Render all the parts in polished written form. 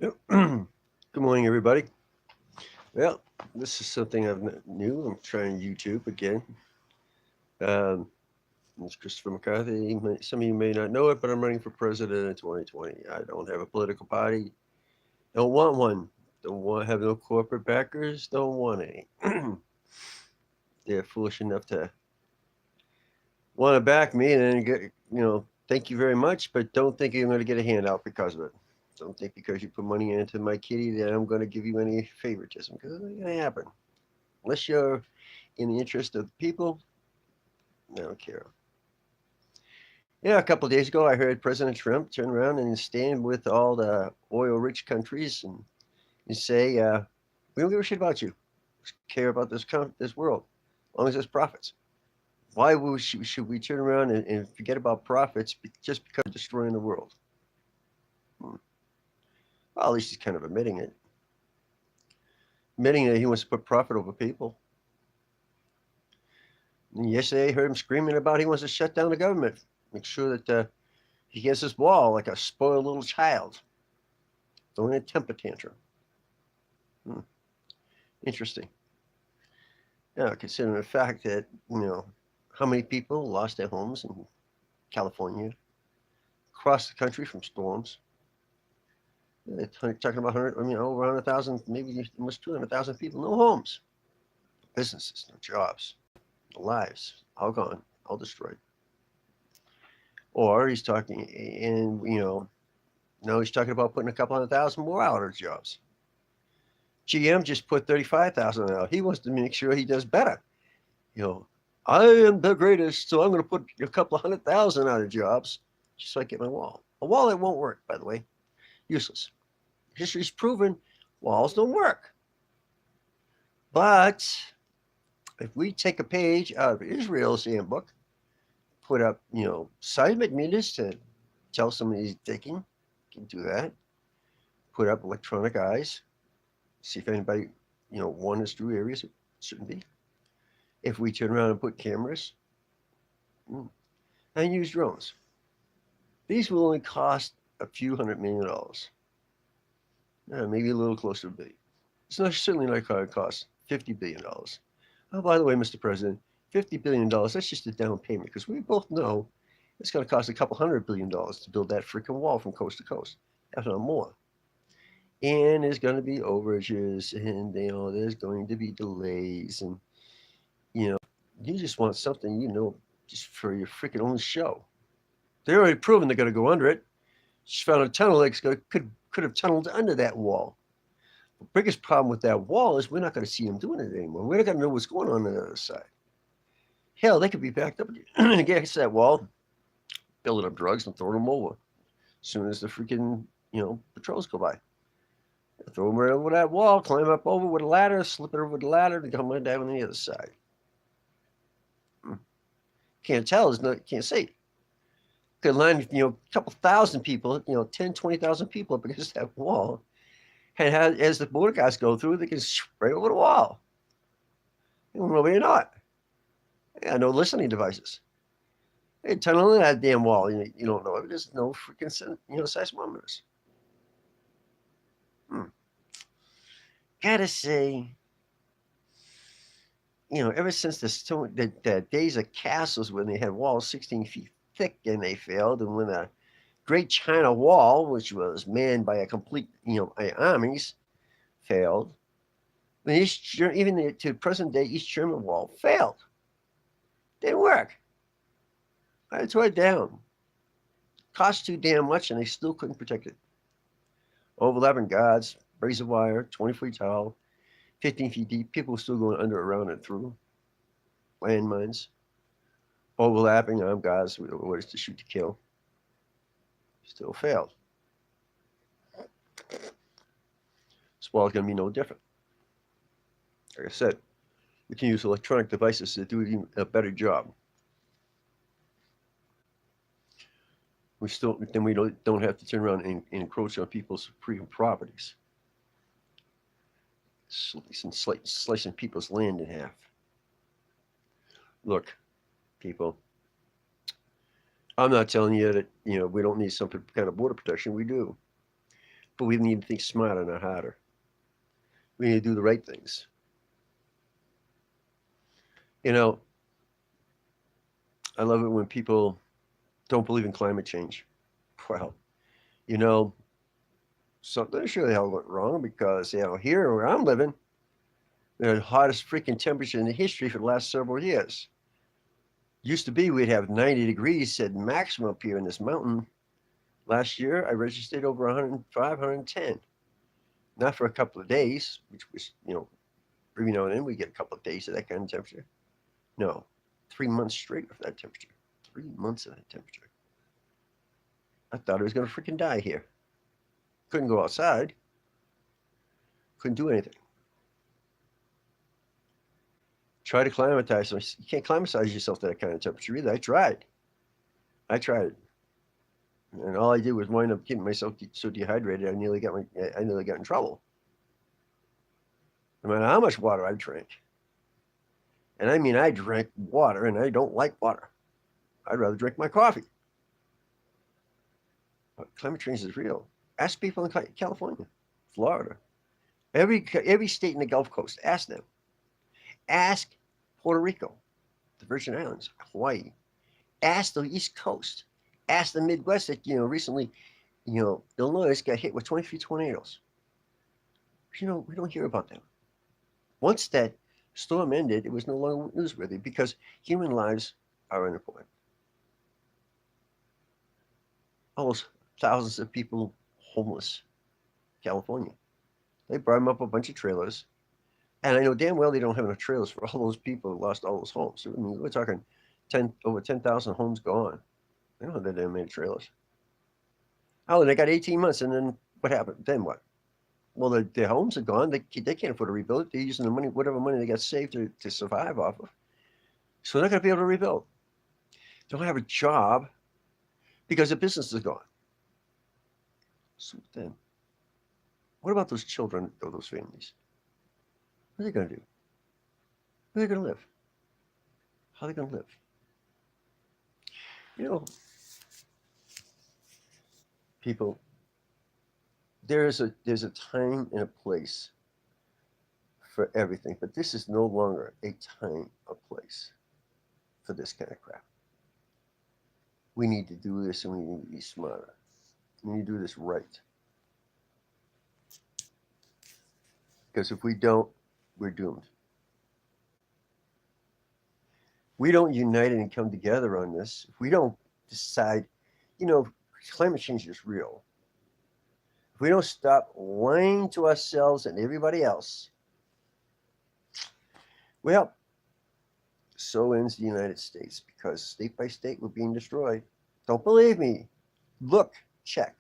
Yep. Good morning, everybody. Well, this is something new. I'm trying YouTube again. Um, it's Christopher McCarthy. Some of you may not know it, but I'm running for president in 2020. I don't have a political party. Don't want one. Don't want have no corporate backers. Don't want any. They're foolish enough to want to back me and then thank you very much, but don't think you're going to get a handout because of it. Don't think because you put money into my kitty that I'm going to give you any favoritism because it ain't going to happen. Unless you're in the interest of the people, I don't care. Yeah, a couple of days ago, I heard President Trump turn around and stand with all the oil-rich countries and say, "We don't give a shit about you. Just care about this world, as long as there's profits." Why should we turn around and forget about profits just because we're destroying the world? Hmm. Well, at least he's kind of admitting that he wants to put profit over people. And yesterday, I heard him screaming about he wants to shut down the government, make sure that he gets this wall like a spoiled little child, throwing a temper tantrum. Hmm. Interesting. Now, considering the fact that, how many people lost their homes in California, across the country from storms. They're talking about 100, over 100,000, maybe almost 200,000 people, no homes, businesses, no jobs, no lives, all gone, all destroyed. Or he's talking, and, now he's talking about putting a couple 100,000 more out of jobs. GM just put 35,000 out. He wants to make sure he does better. You know, I am the greatest, so I'm going to put a couple of 100,000 out of jobs just so I get my wall. A wall that won't work, by the way, useless. History's proven walls don't work. But if we take a page out of Israel's handbook, put up, seismic meters to tell somebody's digging, can do that. Put up electronic eyes, see if anybody, wanders through areas it shouldn't be. If we turn around and put cameras and use drones, these will only cost a few $100 million, maybe a little closer to a billion. It's not certainly not going to cost $50 billion. Oh, by the way, Mr. President, $50 billion, that's just a down payment because we both know it's going to cost a couple $100 billion to build that freaking wall from coast to coast, if not more. And there's going to be overages, and there's going to be delays, and you know, you just want something, just for your freaking own show. They already proven they're going to go under it. Just found a tunnel that could have tunneled under that wall. The biggest problem with that wall is we're not going to see them doing it anymore. We're not going to know what's going on the other side. Hell, they could be backed up against that wall, building up drugs and throwing them over. As soon as the freaking, patrols go by. Throw them right over that wall, climb up over with a ladder, slip it over the ladder, and come right down on the other side. Can't tell, can't see. Could line, a couple thousand people, 10, 20,000 people up against that wall. And as the border guys go through, they can right over the wall. Maybe not. Yeah, no listening devices. Hey, tunnel in that damn wall. You don't know. There's no freaking, seismometers. Gotta say, ever since the days of castles when they had walls 16 feet thick and they failed, and when the Great China Wall, which was manned by a complete, armies, failed, even to present day East German Wall failed. Didn't work. I tore it down. Cost too damn much, and they still couldn't protect it. Overlapping guards, razor wire, 20 feet tall, 15 feet deep. People were still going under, around, and through. Landmines. Overlapping armed guards with orders to shoot to kill. Still failed. This wall is going to be no different. Like I said, we can use electronic devices to do a better job. We don't have to turn around and encroach on people's freedom properties, slicing people's land in half. Look, people, I'm not telling you that we don't need some kind of border protection. We do. But we need to think smarter, not harder. We need to do the right things. You know, I love it when people don't believe in climate change. Well, you know, something sure the hell went wrong because, here where I'm living, the hottest freaking temperature in the history for the last several years. Used to be we'd have 90 degrees at maximum up here in this mountain. Last year, I registered over 105, 110. Not for a couple of days, which was, every now and then we get a couple of days of that kind of temperature. No, 3 months straight of that temperature. 3 months of that temperature. I thought I was going to freaking die here. Couldn't go outside. Couldn't do anything. Try to climatize. You can't climatize yourself to that kind of temperature either. I tried. It. And all I did was wind up getting myself so dehydrated, I nearly got in trouble. No matter how much water I drank. And I mean, I drank water, and I don't like water. I'd rather drink my coffee. But climate change is real. Ask people in California, Florida, every state in the Gulf Coast. Ask them. Ask Puerto Rico, the Virgin Islands, Hawaii. Ask the East Coast. Ask the Midwest that, recently, Illinois got hit with 23 tornadoes. We don't hear about them. Once that storm ended, it was no longer newsworthy because human lives are unimportant. All those thousands of people homeless, California. They brought them up a bunch of trailers. And I know damn well they don't have enough trailers for all those people who lost all those homes. So, I mean, we're talking over 10,000 homes gone. They don't have that damn many trailers. Oh, they got 18 months, and then what happened? Then what? Well, their homes are gone. They can't afford to rebuild it. They're using the money, whatever money they got saved to survive off of. So they're not going to be able to rebuild. They don't have a job because the business is gone. So then, what about those children or those families? What are they going to do? Where are they going to live? How are they going to live? People, there's a time and a place for everything, but this is no longer a time or place for this kind of crap. We need to do this, and we need to be smarter. We need to do this right. Because if we don't, we're doomed. We don't unite and come together on this. If we don't decide, climate change is real. If we don't stop lying to ourselves and everybody else, well, so ends the United States, because state by state we're being destroyed. Don't believe me? Look, check.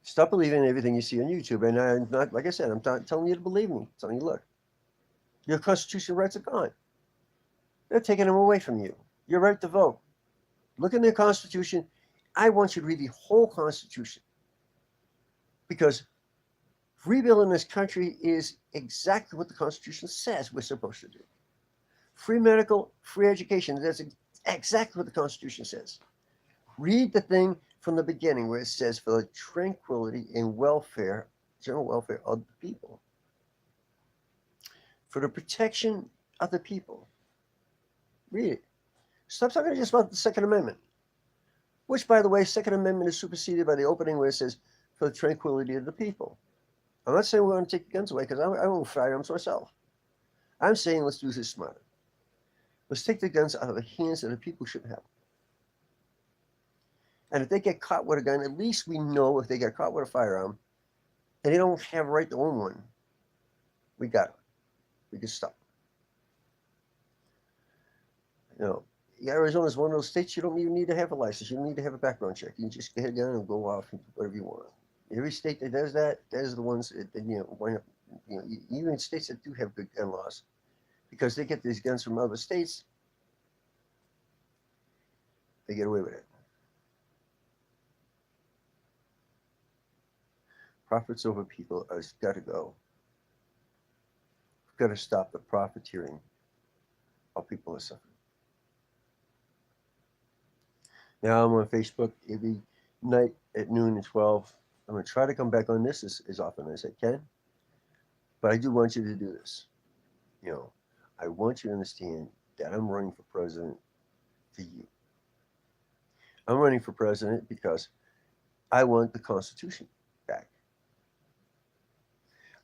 Stop believing everything you see on YouTube. And I'm not, like I said, I'm not telling you to believe me. I'm telling you, look, your constitutional rights are gone. They're taking them away from you. Your right to vote. Look in the Constitution. I want you to read the whole Constitution, because rebuilding this country is exactly what the Constitution says we're supposed to do. Free medical, free education. That's exactly what the Constitution says. Read the thing from the beginning where it says, for the tranquility and welfare, general welfare of the people. For the protection of the people. Read it. Stop talking just about the Second Amendment. Which, by the way, Second Amendment is superseded by the opening where it says, for the tranquility of the people. I'm not saying we're going to take the guns away, because I won't firearms myself. I'm saying let's do this smarter. Let's take the guns out of the hands of the people who shouldn't have them. And if they get caught with a gun, at least we know if they get caught with a firearm and they don't have a right to own one, we got it. We can stop. Arizona is one of those states you don't even need to have a license. You don't need to have a background check. You can just get down and go off and do whatever you want. Every state that does that, is the ones that, even states that do have good gun laws, because they get these guns from other states, they get away with it. Profits over people has got to go. We've got to stop the profiteering while people are suffering. Now I'm on Facebook. night at noon and 12. I'm going to try to come back on this as often as I can. But I do want you to do this. You know, I want you to understand that I'm running for president for you. I'm running for president because I want the Constitution back.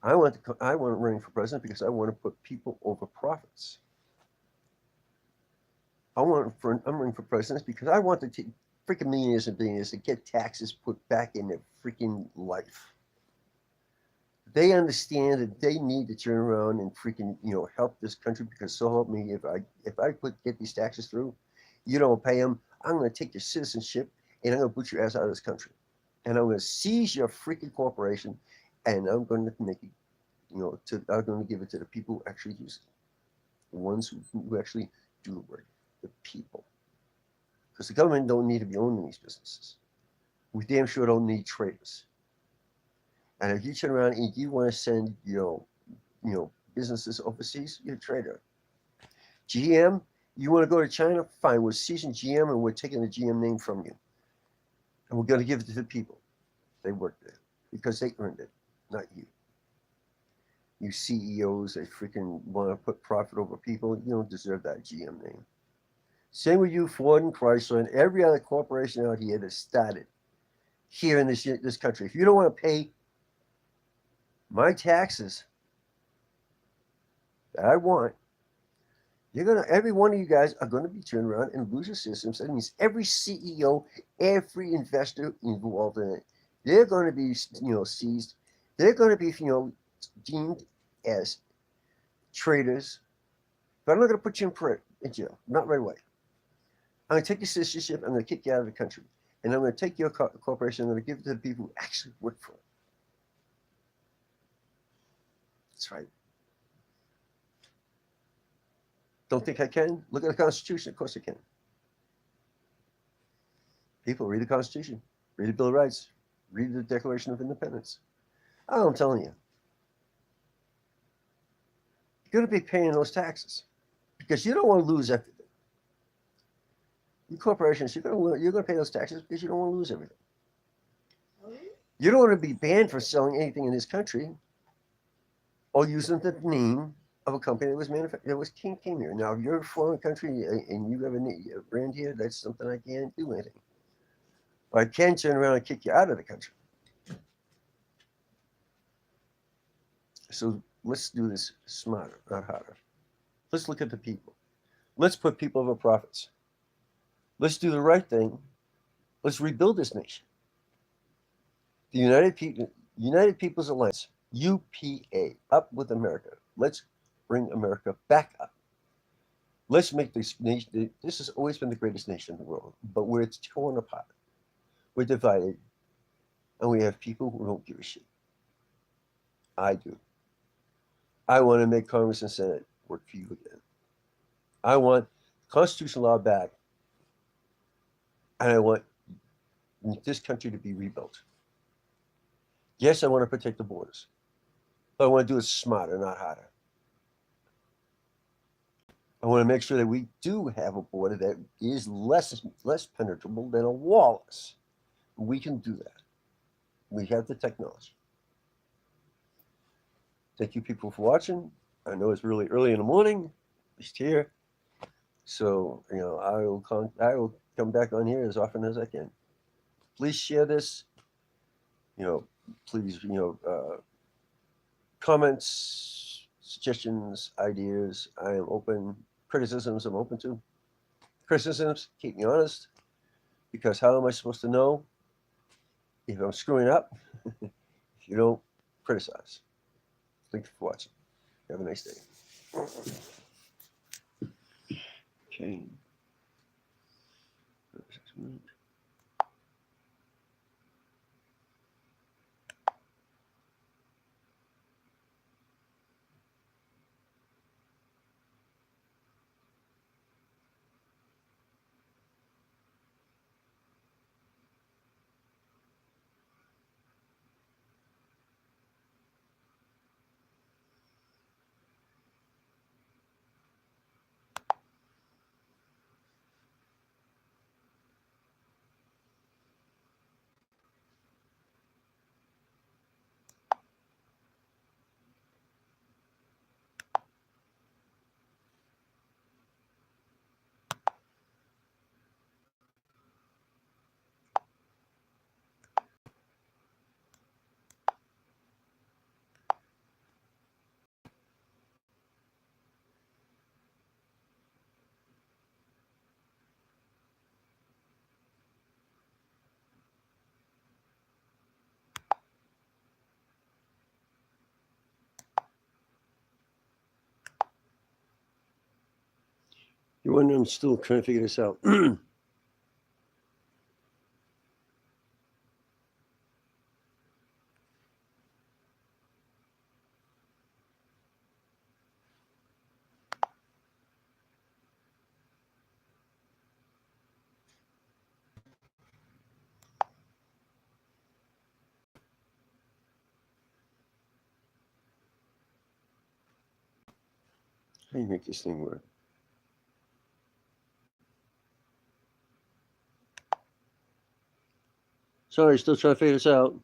I want running for president because I want to put people over profits. I'm running for president because I want to take freaking millionaires and billionaires to get taxes put back in their freaking life. They understand that they need to turn around and freaking help this country because so help me if I get these taxes through, you don't pay them. I'm going to take your citizenship and I'm going to put your ass out of this country, and I'm going to seize your freaking corporation, and I'm going to make it I'm going to give it to the people who actually use it, the ones who actually do the work, the people, because the government don't need to be owning these businesses. We damn sure don't need traders. And if you turn around and you want to send, businesses overseas, you're a trader. GM, you want to go to China? Fine, we're seizing GM and we're taking the GM name from you. And we're going to give it to the people. They work there because they earned it, not you. You CEOs, they freaking want to put profit over people. You don't deserve that GM name. Same with you, Ford and Chrysler, and every other corporation out here that started here in this country. If you don't want to pay my taxes that I want, every one of you guys are gonna be turned around and lose your systems. That means every CEO, every investor involved in it, they're gonna be seized. They're gonna be deemed as traitors. But I'm not gonna put you in jail, not right away. I'm gonna take your citizenship. I'm gonna kick you out of the country, and I'm gonna take your corporation. I'm gonna give it to the people who actually work for it. That's right. Don't think I can? Look at the Constitution. Of course I can. People, read the Constitution, read the Bill of Rights, read the Declaration of Independence. Oh, I'm telling you, you're going to be paying those taxes because you don't want to lose everything. You corporations, you're going to pay those taxes because you don't want to lose everything. You don't want to be banned for selling anything in this country or using the name of a company that came here. Now, if you're a foreign country and you have a brand here, that's something I can't do anything. But I can turn around and kick you out of the country. So let's do this smarter, not harder. Let's look at the people. Let's put people over profits. Let's do the right thing. Let's rebuild this nation. The United People's Alliance, UPA, up with America. Let's bring America back up. Let's make this nation. This has always been the greatest nation in the world, but where it's torn apart, we're divided, and we have people who don't give a shit. I do. I want to make Congress and Senate work for you again. I want constitutional law back, and I want this country to be rebuilt. Yes, I want to protect the borders, but I want to do it smarter, not harder. I want to make sure that we do have a border that is less penetrable than a wall is. We can do that. We have the technology. Thank you, people, for watching. I know it's really early in the morning, at least here. So I will come back on here as often as I can. Please share this. Please comments, suggestions, ideas. I am open. Criticisms I'm open to. Criticisms keep me honest, because how am I supposed to know if I'm screwing up if you don't criticize? Thank you for watching. Have a nice day. Okay. everyone. I'm still trying to figure this out. How do you make this thing work? Sorry, still trying to figure this out.